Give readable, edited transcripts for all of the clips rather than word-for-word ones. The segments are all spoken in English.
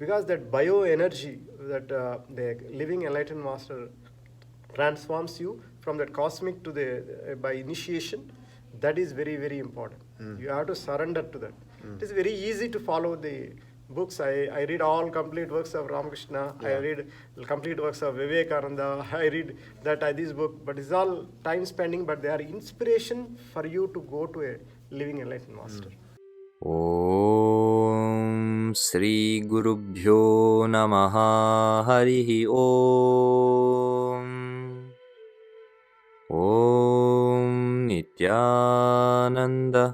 because that bioenergy that the living enlightened master transforms you from that cosmic to the by initiation. That is very, very important. You have to surrender to that. It is very easy to follow the books. I read all complete works of Ramakrishna. I read complete works of Vivekananda. I read this book, but it's all time spending, but they are inspiration for you to go to a living enlightened master. Om Sri Gurubhyo Namaha Harihi Om. Om Nityananda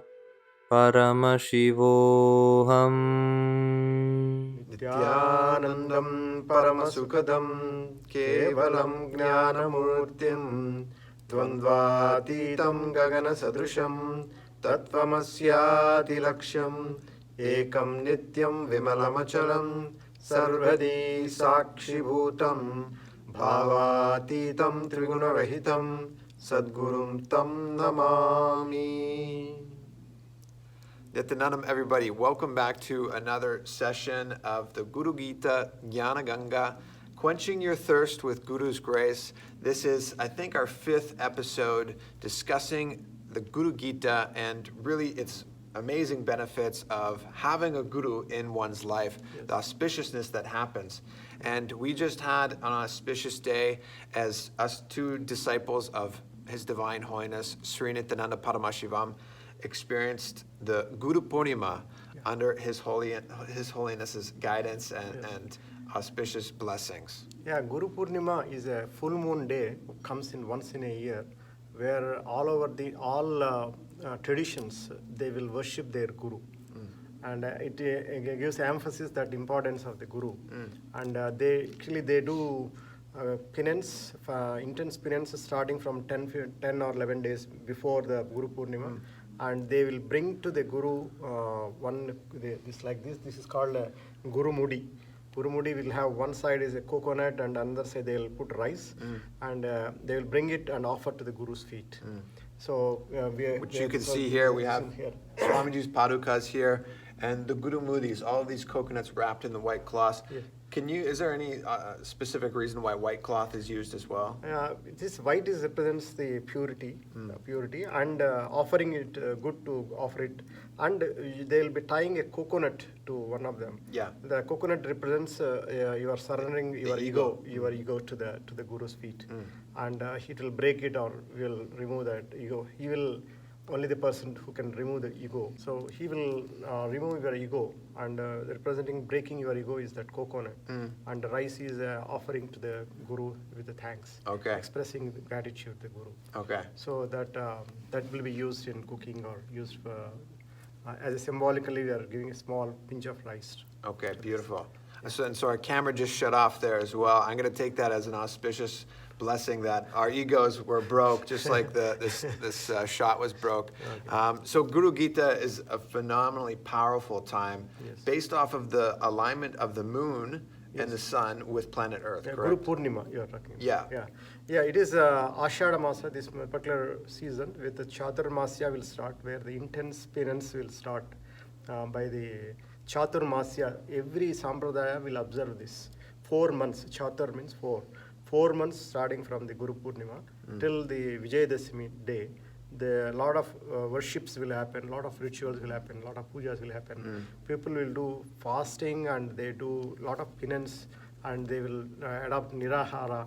Paramashivoham. Nityanandam Paramasukadam Kevalam Jnanamurtim Dvandvatitam Gagana Sadrusham Tattvamasyati Laksham Ekam Nityam Vimalamachalam Sarvadi Sakshi Bhutam Bhavatitam Trigunarahitam Sadgurum Tam Namami. Nityanandam, everybody. Welcome back to another session of the Guru Gita Jnana Ganga, Quenching Your Thirst with Guru's Grace. This is, I think, our 5th episode discussing the Guru Gita and really its amazing benefits of having a guru in one's life, the auspiciousness that happens. And we just had an auspicious day as us 2 disciples of His Divine Holiness, Sri Nithyananda Paramashivam, experienced the Guru Purnima under His Holiness's guidance and auspicious blessings. Yeah, Guru Purnima is a full moon day, comes in once in a year, where all over all traditions, they will worship their Guru. And it gives emphasis that importance of the Guru. And they do penance, intense penance starting from 10 or 11 days before the Guru Purnima. And they will bring to the Guru this is called a Guru Mudi. Guru Mudi will have one side is a coconut and another side they will put rice, and they will bring it and offer to the Guru's feet. So which you can see here, we have Swamiji's padukas here, and the Guru Mudis, all of these coconuts wrapped in the white cloth. Yeah. Is there any specific reason why white cloth is used as well? This white represents the purity, and offering it good to offer it, and they will be tying a coconut to one of them. Yeah. The coconut represents you are surrendering your ego to the Guru's feet, and he will break it or will remove that ego. He will. Only the person who can remove the ego. So he will remove your ego, and representing breaking your ego is that coconut. And the rice is offering to the Guru with the thanks. Okay. Expressing the gratitude to the Guru. Okay. So that will be used in cooking or used for, as a symbolically we are giving a small pinch of rice. Okay, beautiful. So our camera just shut off there as well. I'm going to take that as an auspicious blessing that our egos were broke, just like this shot was broke. Okay. So Guru Gita is a phenomenally powerful time, based off of the alignment of the moon and the sun with planet Earth. Yeah, correct? Guru Purnima you are talking about. Yeah. It is Ashada Masa, this particular season, with the Chaturmasya will start, where the intense penance will start by the Chaturmasya. Every Sampradaya will observe this. 4 months, Chatur means 4. 4 months starting from the Guru Purnima till the Vijayadashmi day. A lot of worships will happen, a lot of rituals will happen, a lot of pujas will happen. People will do fasting and they do a lot of penance, and they will adopt nirahara,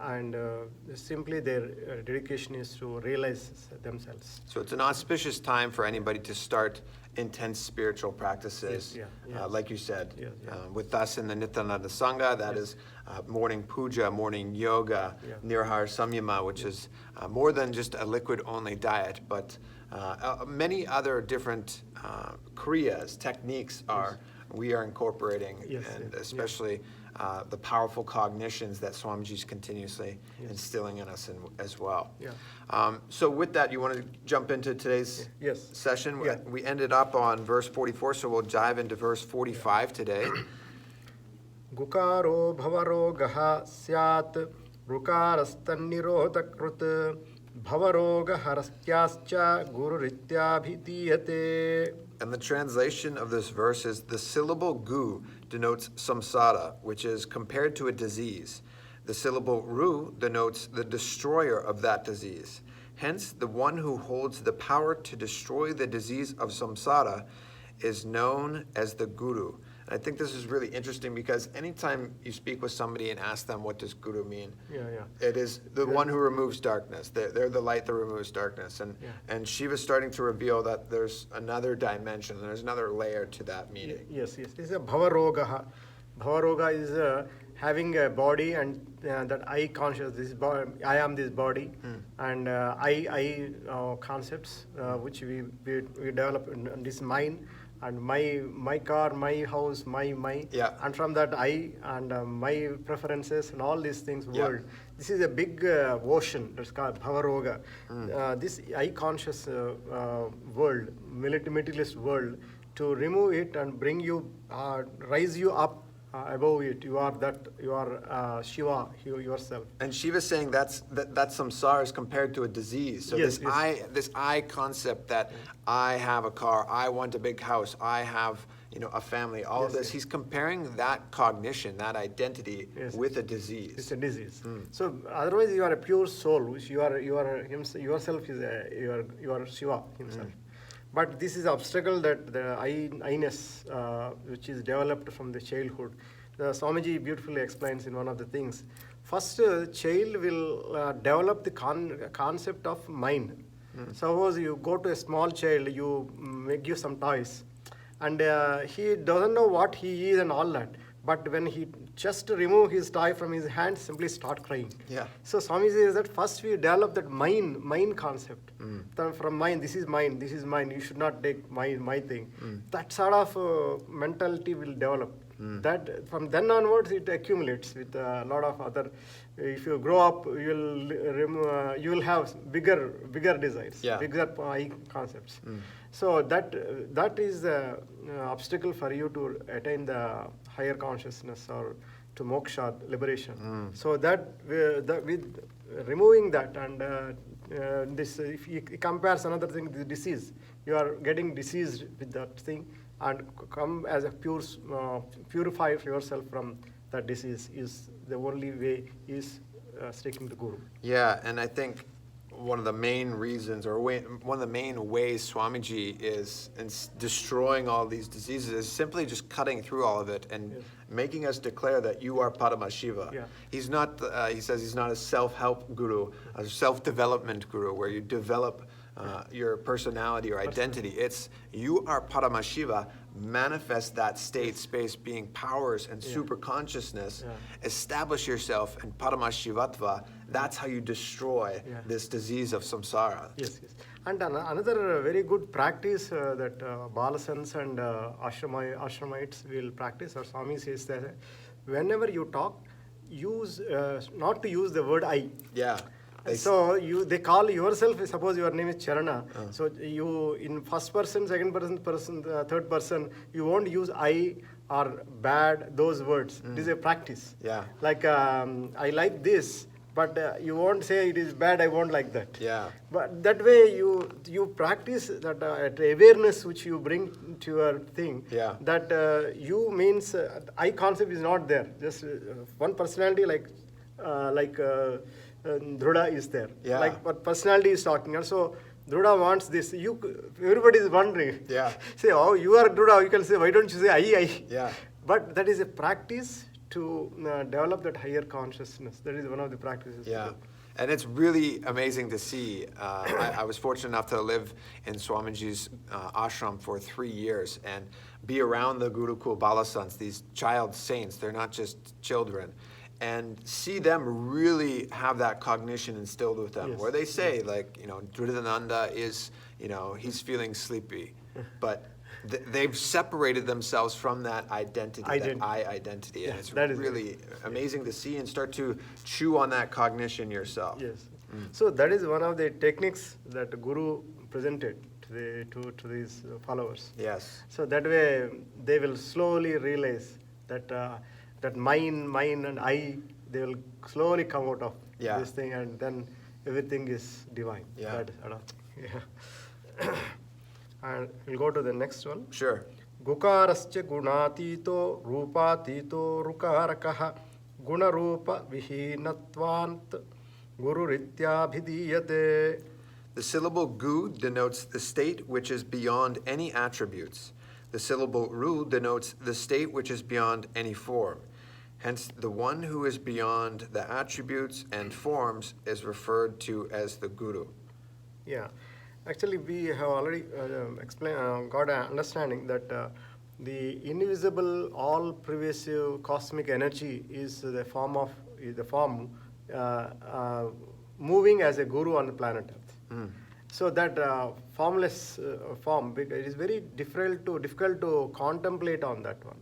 and simply their dedication is to realize themselves. So it's an auspicious time for anybody to start intense spiritual practices, like you said. With us in the Nityananda Sangha, that is morning puja, morning yoga, nirahara samyama, which is more than just a liquid-only diet, but many other different kriyas, techniques we are incorporating, and especially the powerful cognitions that Swamiji is continuously instilling in us as well. So with that, you want to jump into today's session? We ended up on verse 44, so we'll dive into verse 45 today. Gukaro bhavaro gaha syat rukarastanirodhakrut bhavaroga harastyascha gururityabhidiyate. And the translation of this verse is, the syllable gu denotes samsara, which is compared to a disease. The syllable ru denotes the destroyer of that disease. Hence, the one who holds the power to destroy the disease of samsara is known as the guru. And I think this is really interesting because anytime you speak with somebody and ask them what does guru mean, it is the one who removes darkness. They're the light that removes darkness. And Shiva's starting to reveal that there's another dimension, there's another layer to that meaning. Yes. This is a bhavaroga. Bhavaroga is having a body and that I conscious, this body, I am this body, and I concepts which we develop in this mind, and my car, my house, my and from that I and my preferences and all these things world. This is a big ocean. That's called bhavaroga. This I conscious world, materialist world, to remove it and bring you, rise you up. Above it, you are Shiva, yourself. And Shiva's saying that samsara is compared to a disease. So this I concept that I have a car, I want a big house, I have a family, all of this. He's comparing that cognition, that identity with a disease. It's a disease. So otherwise, you are a pure soul, which you are yourself is you are Shiva himself. But this is obstacle that the I-ness, which is developed from the childhood. The Swamiji beautifully explains in one of the things. First, child will develop the concept of mind. Suppose you go to a small child, you give some toys, and he doesn't know what he is and all that. But when he just remove his toy from his hand, simply start crying. So Swami says that first we develop that mind concept. From mind, this is mine, you should not take my thing. That sort of mentality will develop. That from then onwards it accumulates with a lot of other. If you grow up, you will have bigger desires, bigger concepts. So that is the obstacle for you to attain the higher consciousness or to moksha, liberation. So that with removing that and this, if you compares another thing, the disease, you are getting diseased with that thing, and come as a purify yourself from that disease is the only way is sticking to Guru. Yeah, and I think one of the main reasons, or one of the main ways Swamiji is destroying all these diseases is simply just cutting through all of it and making us declare that you are Paramashiva. He's not, he says he's not a self-help guru, a self-development guru where you develop your personality or identity. It's you are Paramashiva, manifest that state, space, being, powers, and super consciousness. Establish yourself in Paramashivatva. That's how you destroy this disease of samsara. Yes. And another very good practice that Balasans and Ashramites will practice, or Swami says that whenever you talk, use not to use the word I. So they call yourself, suppose your name is Charana, so you in first person, second person, third person, you won't use I or bad, those words. It is a practice. Like I like this, but you won't say it is bad, I won't like that. But that way you practice that awareness which you bring to your thing, that you means I concept is not there. Just one personality like Dhruda is there. Like what personality is talking. And so Dhruda wants this. Everybody is wondering. Say, oh, you are Dhruda. You can say, why don't you say I? But that is a practice to develop that higher consciousness. That is one of the practices. And it's really amazing to see. I was fortunate enough to live in Swamiji's ashram for 3 years and be around the Gurukul Balasants, these child saints. They're not just children. And see them really have that cognition instilled with them, where they say, like, Dhritananda is, he's feeling sleepy. But they've separated themselves from that identity. That I identity. And it's really amazing to see and start to chew on that cognition yourself. So that is one of the techniques that Guru presented to these followers. So that way they will slowly realize that that mine and I, they will slowly come out of this thing, and then everything is divine. That is, And we'll go to the next one. Sure. Gukarascha gunatito rupatito rukarakaha gunarupa vihinattvant Guru Rityabhidiyate. The syllable gu denotes the state which is beyond any attributes. The syllable ru denotes the state which is beyond any form. Hence, the one who is beyond the attributes and forms is referred to as the Guru. Yeah, actually, we have already explained, got an understanding that the invisible, all-pervasive cosmic energy is the form moving as a guru on the planet Earth. So that formless form, it is very difficult to contemplate on that one.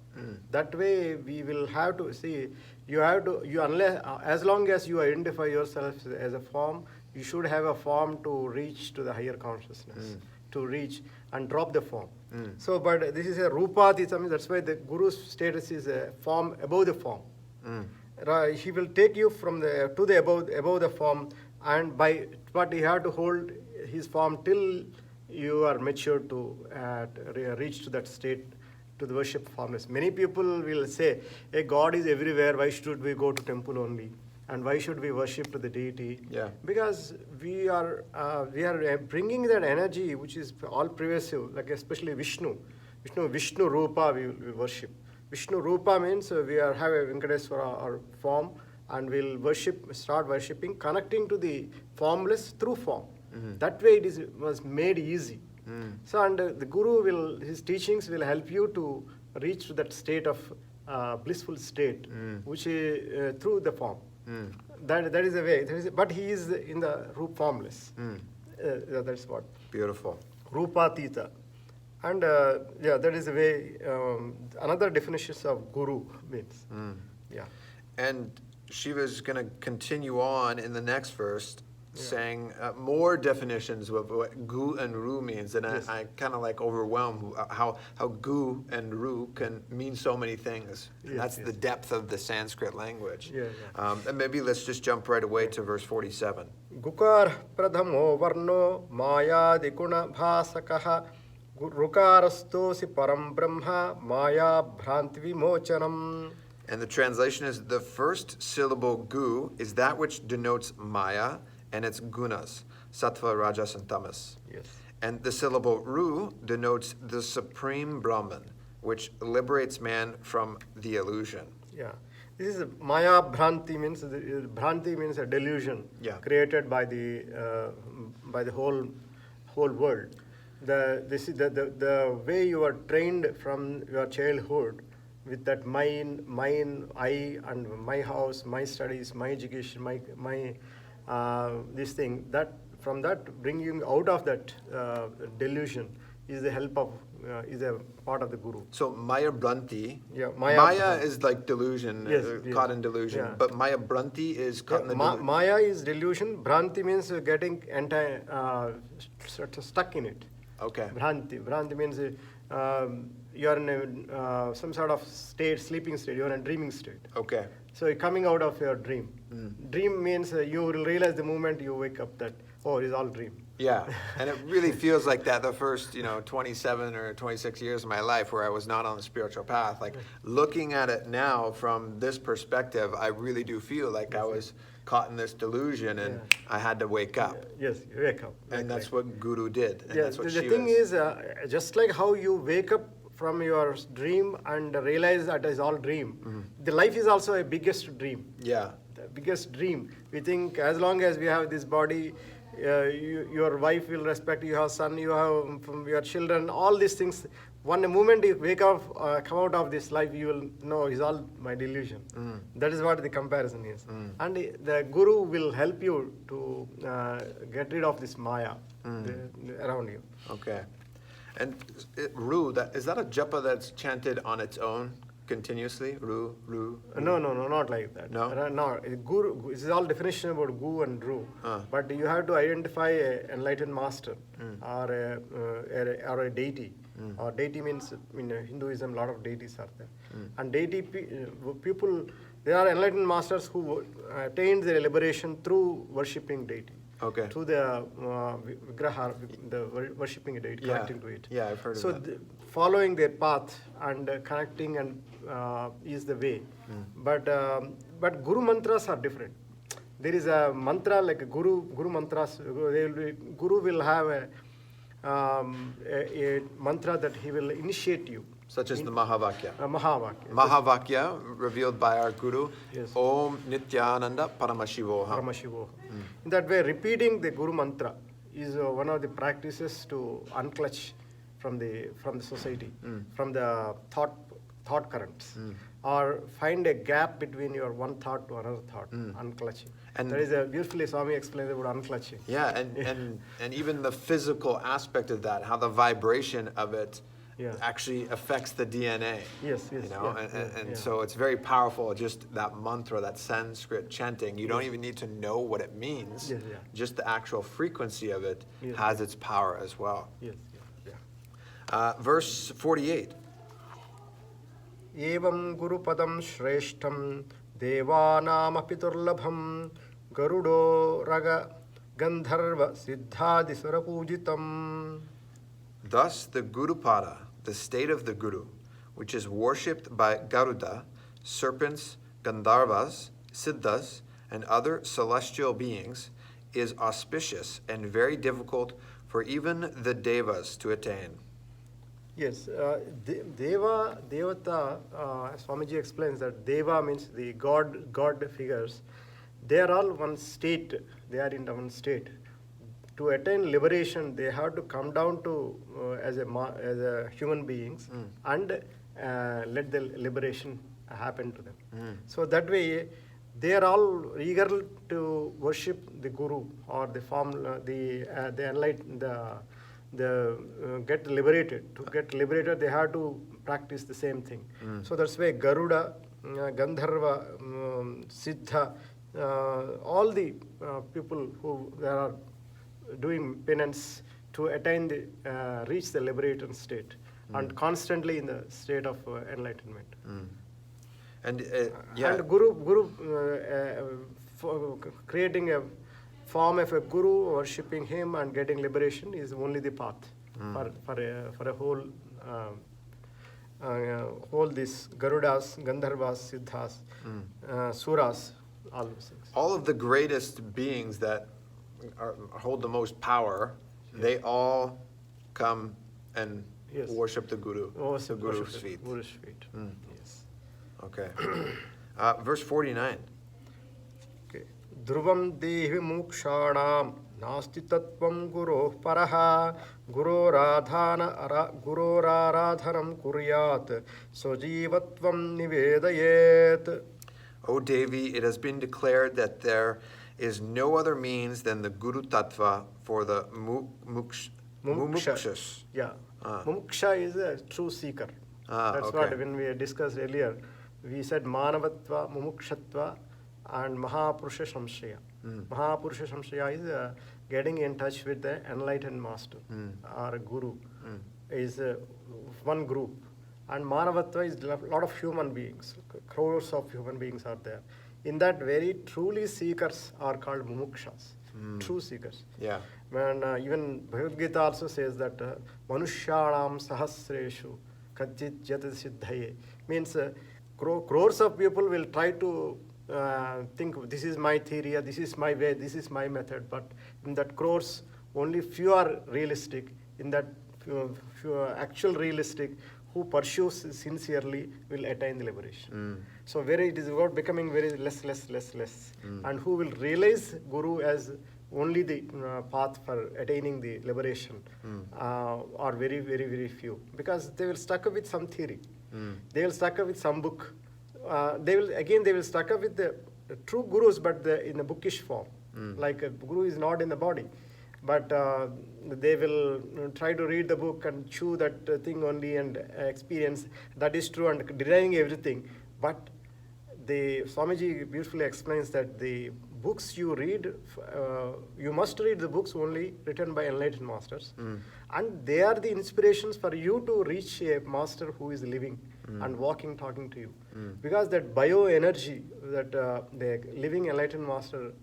That way, we will have to see. Unless as long as you identify yourself as a form, you should have a form to reach to the higher consciousness, to reach and drop the form. So, but this is a rupa-tita, that's why the Guru's status is a form above the form. He will take you from the to the above the form, but you have to hold his form till you are mature to reach to that state, to the worship formless. Many people will say, "Hey, God is everywhere. Why should we go to temple only? And why should we worship to the deity?" Yeah. Because we are bringing that energy which is all pervasive, like especially Vishnu Rupa we worship. Vishnu Rupa means we have a Venkateswara our form, and we'll start worshipping, connecting to the formless through form. That way was made easy. So, and the Guru his teachings will help you to reach to that state of blissful state, which is through the form. That is the way. But he is in the formless. That's what. Beautiful. Rupatita. And that is the way. Another definition of Guru means. Yeah. And Shiva's going to continue on in the next verse, saying more definitions of what gu and ru means, and Yes. I kind of like overwhelmed how gu and ru can mean so many things. Yes, That's yes. the depth of the Sanskrit language. Yeah. And maybe let's just jump right away to verse 47. Gukar pradhamo varno maya dikuna bhasakaha rukarastosi param brahma maya bhranti vimochanam. And the translation is, the first syllable gu is that which denotes maya and its gunas, sattva, rajas, and tamas. Yes. And the syllable ru denotes the supreme Brahman, which liberates man from the illusion. Yeah. This is Maya Bhranti means Bhranti means a delusion created by the whole world. The way you are trained from your childhood with that mine, I, and my house, my studies, my education, my this thing, that from that bringing out of that delusion is the help of is a part of the Guru. So Maya Bhranti, Yeah, Maya is like delusion, Yes, caught in delusion, yeah. but Maya Bhranti is caught in the delusion. Maya is delusion. Bhranti means getting stuck in it. Okay. Bhranti means you are in some sort of state, sleeping state. You are in a dreaming state. Okay. So you're coming out of your dream. Dream means you will realize the moment you wake up that, oh, it's all dream. Yeah, and it really feels like that the first, 27 or 26 years of my life where I was not on the spiritual path. Like, looking at it now from this perspective, I really do feel like I was caught in this delusion and I had to wake up. Yes, you wake up. And that's what Guru did. And that's what the Shiva thing is, just like how you wake up from your dream and realize that it's all dream, the life is also a biggest dream. Yeah. The biggest dream. We think as long as we have this body, your wife will respect you, your son, you have your children, all these things. One moment you wake up, come out of this life, you will know it's all my delusion. That is what the comparison is. And the Guru will help you to get rid of this Maya around you. Okay. And Ru, is that a japa that's chanted on its own continuously? Ru, Ru? No, not like that. No? No, Guru, this is all definition about Gu and Ru. But you have to identify an enlightened master or a deity. Or deity means, in Hinduism, a lot of deities are there. And deity people, there are enlightened masters who attained their liberation through worshipping deity. Okay. to the vigraha, the worshipping deity, connecting to it. Yeah, I've heard of so that. Following their path and connecting and is the way. But Guru mantras are different. There is a mantra like a Guru mantras. Guru will have a mantra that he will initiate you. Such as the Mahavakya. Mahavakya. Mahavakya, revealed by our Guru, Yes. Om Nithyananda Paramashivam. Paramashivam. In that way, repeating the Guru mantra is one of the practices to unclutch from the society, from the thought currents, or find a gap between your one thought to another thought, unclutching. And there is a beautifully Swami explains about unclutching. Yeah, and even the physical aspect of that, how the vibration of it actually affects the DNA. Yes, you know, so it's very powerful. Just that mantra, that Sanskrit chanting. You don't even need to know what it means. Just the actual frequency of it has its power as well. Verse 48. Evam guru padam shreshtam devanamapi durlabham garudo raga gandharva siddhadi surapujitam. Thus the Gurupada, the state of the Guru, which is worshipped by Garuda, serpents, Gandharvas, Siddhas, and other celestial beings, is auspicious and very difficult for even the Devas to attain. Yes, Devata, Swamiji explains that Deva means the God figures. They are all one state, they are in one state. To attain liberation, they have to come down to as a human beings and let the liberation happen to them. So that way, they are all eager to worship the Guru or the form, the enlightened, get liberated. To get liberated, they have to practice the same thing. So that's why Garuda, Gandharva, Siddha, all the people who are doing penance to attain reach the liberated state and constantly in the state of enlightenment. And and Guru creating a form of a Guru, worshipping him and getting liberation is only the path for a whole these Garudas, Gandharvas, Siddhas, Suras, all those things. All of the greatest beings that hold the most power, they all come and worship the Guru, the Guru's feet. Guru's feet. Yes. Okay. Verse 49. Okay. Dhruvam dehi mukshanam nasti tattvam guroh paraha guroraradhanam kuryat sojivatvam nivedayet. O Devi, it has been declared that there is no other means than the Guru Tattva for the mumukshas. Yeah. Mumuksha is a true seeker. That's what when we discussed earlier, we said Manavatva, Mumukshatva, and Mahapurusha Samshaya. Mahapurusha Samshaya is getting in touch with the enlightened master or Guru. Is one group. And Manavatva is a lot of human beings. Crores of human beings are there. In that very truly seekers are called mumukshas, true seekers. Yeah. When even Bhagavad Gita also says that manushyanam sahasreshu kajit jat siddhaye, means crores of people will try to think this is my theory, this is my way, this is my method, but in that crores only few are realistic. In that few actual realistic who pursues sincerely will attain the liberation. So it is about becoming very less. And who will realize Guru as only the path for attaining the liberation are very, very, very few. Because they will stuck up with some theory. They will stuck up with some book. They will stuck up with the true Gurus, but in a bookish form. Like a Guru is not in the body. But they will try to read the book and chew that thing only and experience that is true and denying everything. But the Swamiji beautifully explains that the books you read, you must read the books only written by enlightened masters. And they are the inspirations for you to reach a master who is living and walking, talking to you. Because that bioenergy that the living enlightened master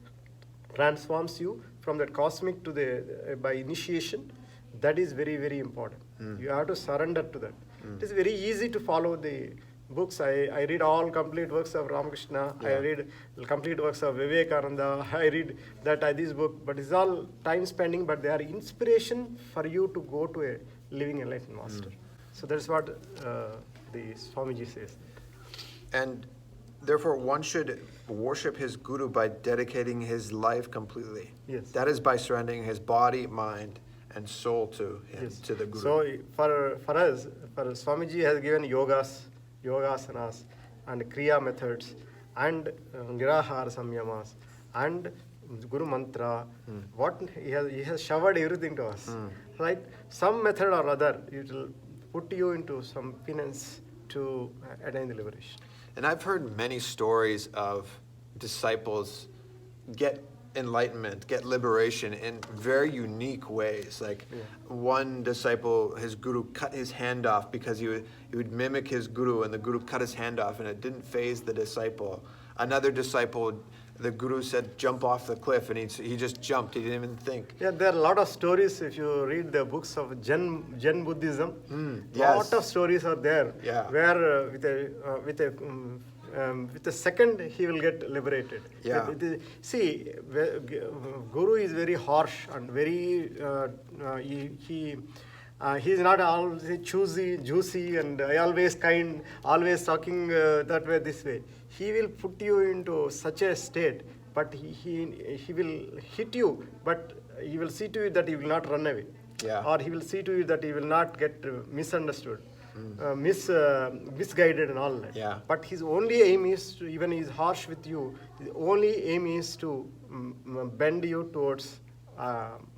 transforms you from that cosmic to the by initiation, that is very, very important. You have to surrender to that. It is very easy to follow the books. I read all complete works of Ramakrishna. I read complete works of Vivekananda. I read this book, but it's all time spending, but they are inspiration for you to go to a living enlightened master. So that's what the Swamiji says. And therefore, one should worship his guru by dedicating his life completely. Yes. That is by surrendering his body, mind, and soul to him, to the guru. So for us, Swamiji has given yogasanas, and kriya methods, and nirahara samyamas, and guru mantra. What he has showered everything to us, right? Some method or other, it will put you into some penance to attain the liberation. And I've heard many stories of disciples get enlightenment, get liberation in very unique ways. Like one disciple, his guru cut his hand off because he would mimic his guru, and the guru cut his hand off and it didn't faze the disciple. Another disciple, the guru said, jump off the cliff, and he just jumped. He didn't even think. Yeah, there are a lot of stories. If you read the books of Zen Buddhism, lot of stories are there. Where with a second he will get liberated. See, Guru is very harsh and very he is not always choosy, juicy, and always kind, always talking that way, this way. He will put you into such a state, but he will hit you, but he will see to it that he will not run away. Or he will see to it that he will not get misunderstood, misguided and all that. But his only aim is to, even he is harsh with you, his only aim is to bend you towards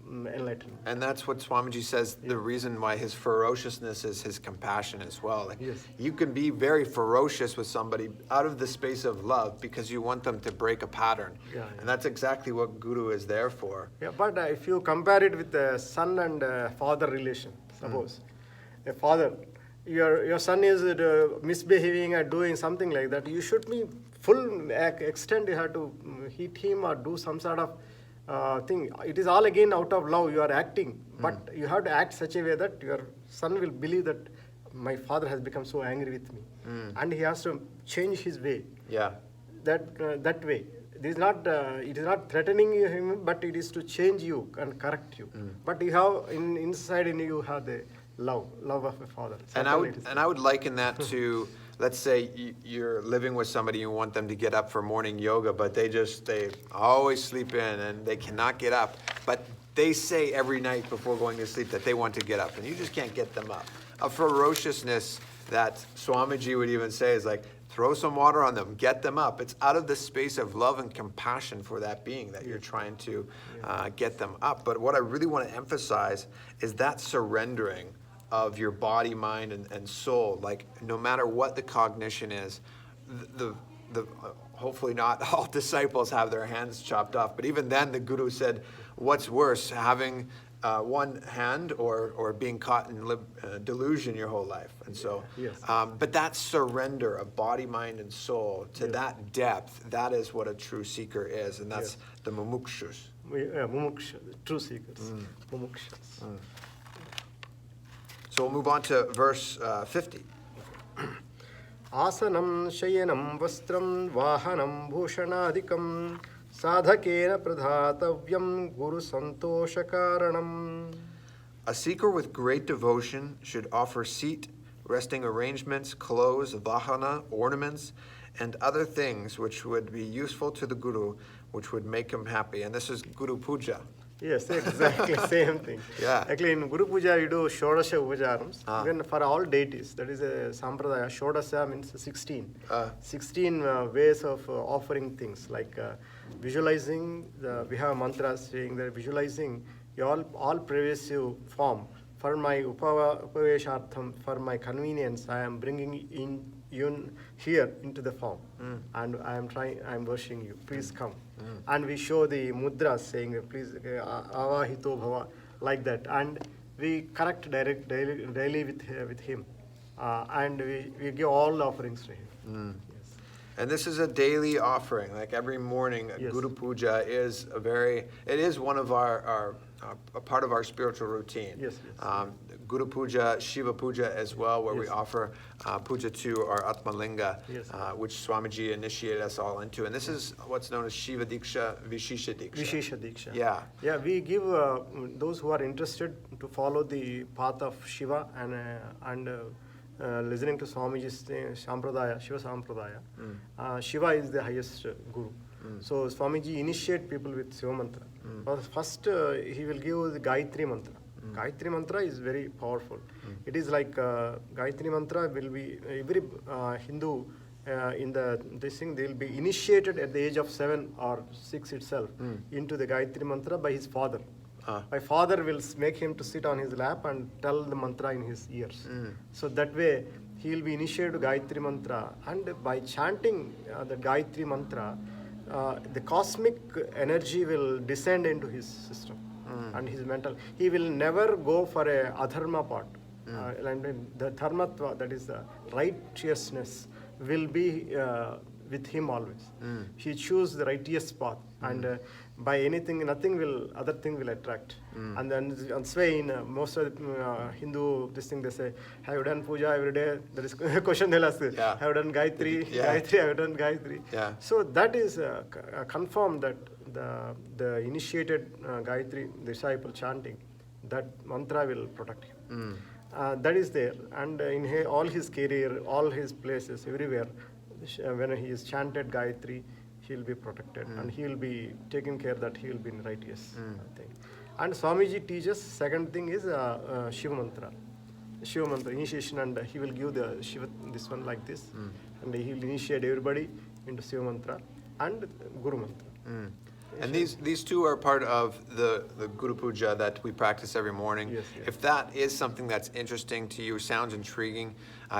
enlightenment. And that's what Swamiji says, the reason why his ferociousness is his compassion as well. Like, you can be very ferocious with somebody out of the space of love because you want them to break a pattern. And that's exactly what Guru is there for. But if you compare it with the son and father relation, suppose a father, your son is misbehaving or doing something like that, you should be full extent, you have to hit him or do some sort of thing. It is all again out of love you are acting, but you have to act such a way that your son will believe that my father has become so angry with me, and he has to change his way. That way. It is not threatening him, but it is to change you and correct you. But you have inside in you have the love of a father. And I would liken that to, let's say you're living with somebody, you want them to get up for morning yoga, but they always sleep in and they cannot get up. But they say every night before going to sleep that they want to get up, and you just can't get them up. A ferociousness that Swamiji would even say is like, throw some water on them, get them up. It's out of the space of love and compassion for that being that you're trying to get them up. But what I really want to emphasize is that surrendering of your body, mind, and soul. Like, no matter what the cognition is, hopefully not all disciples have their hands chopped off, but even then the Guru said, what's worse, having one hand or being caught in delusion your whole life? And so, but that surrender of body, mind, and soul to that depth, that is what a true seeker is, and that's the mumukshus. Mumukshus, true seekers. Mumukshus. So we'll move on to verse 50. Asanam shayanam vastram vahanam bhushanadikam sadhakena pradhatavyam guru santoshakaranam. A seeker with great devotion should offer seat, resting arrangements, clothes, vahana, ornaments, and other things which would be useful to the Guru, which would make him happy. And this is Guru Puja. Yes, exactly, same thing. Actually, in Guru Puja, you do Shodasha Upajarams, even for all deities. That is a Sampradaya. Shodasha means 16. 16 ways of offering things, like visualizing, we have mantras saying that visualizing all pervasive form. For my upaveshartham, for my convenience, I am bringing in here into the form. And I am worshiping you. Please come. And we show the mudras saying, please, avahito bhava, like that. And we connect daily with him. And we give all offerings to him. And this is a daily offering. Like every morning, Yes. Guru Puja is it is one of a part of our spiritual routine. Yes, yes. Guru Puja, Shiva Puja as well, where we Yes. offer puja to our Atmalinga, Yes. which Swamiji initiated us all into. And this is what's known as Shiva Diksha, Vishisha Diksha. Vishesha Diksha. Yeah. Yeah, we give those who are interested to follow the path of Shiva and listening to Swamiji's Sampradaya, Shiva Sampradaya. Shiva is the highest Guru. So Swamiji initiate people with Shiva mantra. First, he will give the Gayatri mantra. Gayatri mantra is very powerful. It is like Gayatri mantra will be every Hindu in this thing, they will be initiated at the age of 7 or 6 itself into the Gayatri mantra by his father. My father will make him to sit on his lap and tell the mantra in his ears. So that way he will be initiated to Gayatri mantra, and by chanting the Gayatri mantra, the cosmic energy will descend into his system and his mental. He will never go for a adharma part. And the dharmatva, that is the righteousness, will be with him always. He choose the righteous path, and by anything, other thing will attract. And then on Swain, most of the Hindu, this thing they say, have you done puja every day? There is a question they'll ask, Yeah. have you done Gayatri? Yeah. Gayatri, have you done Gayatri? Yeah. So that is confirmed that the initiated Gayatri disciple chanting, that mantra will protect him. That is there, and in all his career, all his places, everywhere, when he is chanted Gayatri, he will be protected, and he will be taken care that he will be in righteous thing. And Swamiji teaches, second thing is Shiva mantra. Shiva mantra initiation, and he will give the Shiva, this one like this, and he will initiate everybody into Shiva mantra and Guru mantra. And these two are part of the Guru Puja that we practice every morning. Yes, yes. If that is something that's interesting to you, sounds intriguing,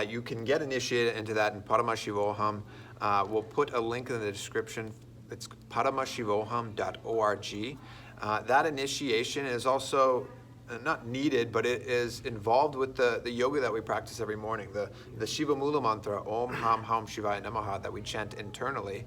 you can get initiated into that in Paramashivoham. We'll put a link in the description. It's paramashivoham.org. That initiation is also not needed, but it is involved with the yoga that we practice every morning. The Shiva Mula mantra, Om Ham Ham Shivaya Namaha, that we chant internally.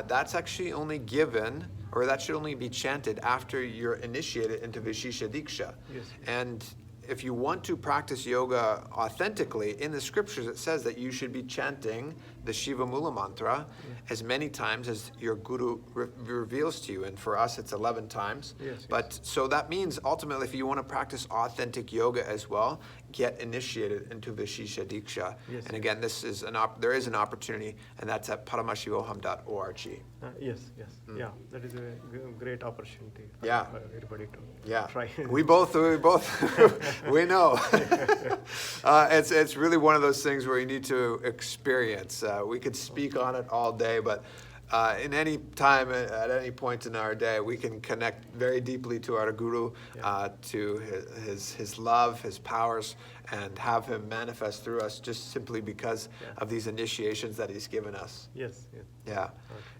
That's actually only given, or that should only be chanted after you're initiated into Vishisha Diksha. Yes. And if you want to practice yoga authentically, in the scriptures it says that you should be chanting the Shiva Mula mantra as many times as your guru reveals to you. And for us, it's 11 times. Yes, But so that means ultimately, if you want to practice authentic yoga as well, get initiated into Vishisha Diksha. Yes, and again, this is there is an opportunity, and that's at paramashivoham.org. Yes, yeah, that is a great opportunity for Yeah. everybody to Yeah, try. we both, we know. It's really one of those things where you need to experience. We could speak on it all day, but in any time, at any point in our day, we can connect very deeply to our Guru, to his love, his powers, and have him manifest through us just simply because of these initiations that he's given us. Yes. Yeah.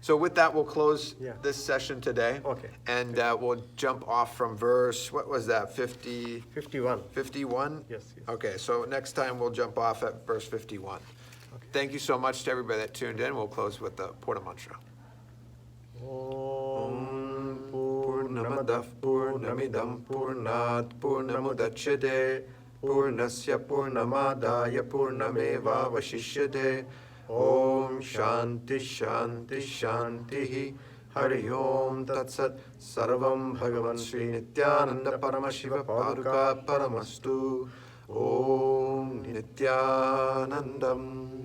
So with that, we'll close Yeah. this session today. Okay. And we'll jump off from verse, what was that, 50? 51. 51? Yes. Okay, so next time we'll jump off at verse 51. Thank you so much to everybody that tuned in. We'll close with the Purna Mantra. Om Purnamadav Purnamidam Purnat Purnamudachyate Purnasya Purnamadaya Purnameva Vashishyate Om Shanti Shanti Shanti Hari Om Tat Sat Sarvam Bhagavan Sri Nithyananda Paramashiva Paduka Paramastu Om Nithyanandam.